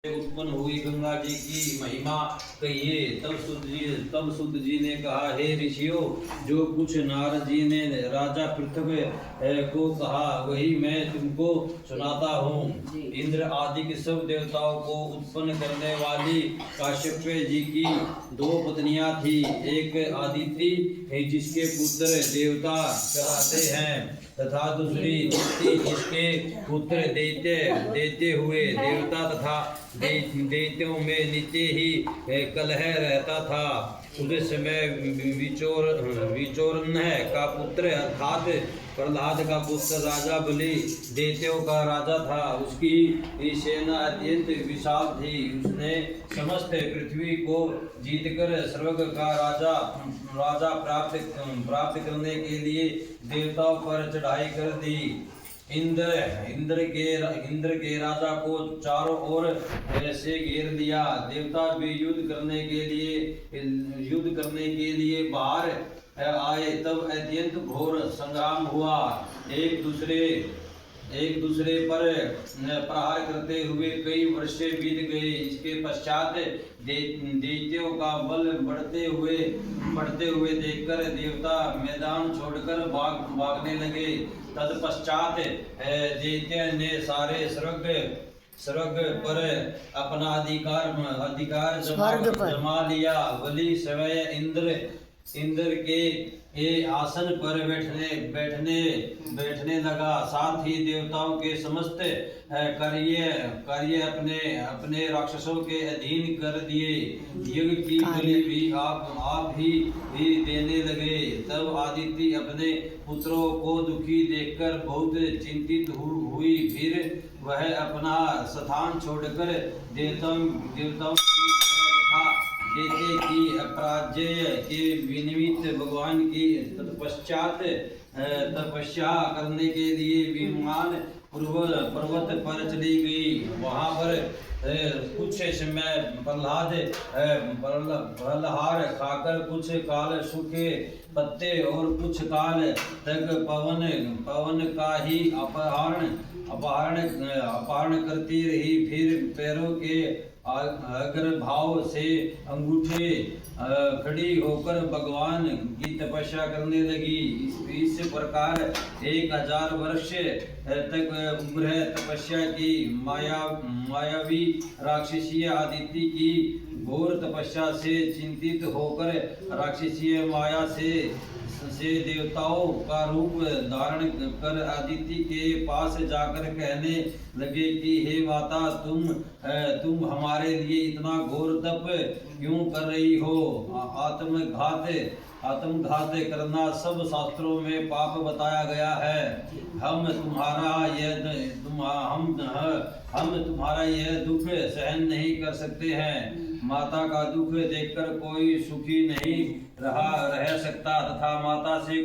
उत्पन्न हुई गंगा जी की महिमा कहिए। तब सुत जी ने कहा, हे ऋषियों, जो कुछ नारद जी ने राजा पृथ्वी को कहा वही मैं तुमको सुनाता हूँ। इंद्र आदि के सब देवताओं को उत्पन्न करने वाली काश्यप जी की दो पत्नियां थी। एक आदिति जिसके पुत्र देवता कहलाते हैं, तथा दूसरी दिति जिसके पुत्र देते हुए देवता तथा दैत्यों में नित्य ही कलह रहता था। उस समय विचोरन का पुत्र अर्थात प्रहलाद का पुत्र राजा बलि दैत्यों का राजा था। उसकी सेना अत्यंत विशाल थी। उसने समस्त पृथ्वी को जीतकर स्वर्ग का राजा प्राप्त करने के लिए देवताओं पर चढ़ाई कर दी। इंद्र के राजा को चारों ओर से घेर लिया। देवता भी युद्ध करने के लिए बाहर आए। तब अत्यंत घोर संग्राम हुआ। एक दूसरे पर प्रहार करते हुए कई वर्ष बीत गए। इसके पश्चात दैत्यों का बल बढ़ते हुए देखकर देवता मैदान छोड़कर भागने लगे। तत्पश्चात दैत्य ने सारे स्वर्ग पर अपना अधिकार जमा लिया। बलि स्वयं इंद्र के आसन पर बैठने लगा। साथ ही देवताओं के समस्त कार्य अपने राक्षसों के अधीन कर दिए। यज्ञ की बलि भी आप ही देने लगे। तब आदिति अपने पुत्रों को दुखी देखकर बहुत चिंतित हुई। फिर वह अपना स्थान छोड़कर देवताओं देते की अपराजय के निमित्त भगवान की तपस्या करने के लिए विमान पर्वत पर चली गई। वहां पर कुछ समय फलहार खाकर कुछ काल सूखे पत्ते और कुछ काल तक पवन का ही अपहरण करती रही। फिर पैरों के अग्रभाव से अंगूठे खड़ी होकर भगवान की तपस्या करने लगी। इस प्रकार 1000 वर्ष तक उग्र तपस्या की मायावी राक्षसीय आदिति की घोर तपस्या से चिंतित होकर राक्षसीय माया से देवताओं का रूप धारण कर आदिति के पास जाकर कहने लगे कि हे माता, तुम हमारे लिए इतना घोर तप क्यों कर रही हो? आत्मघात करना सब शास्त्रों में पाप बताया गया है। हम तुम्हारा यह दुख सहन नहीं कर सकते हैं। माता का दुख देखकर कोई सुखी नहीं रह सकता तथा माता से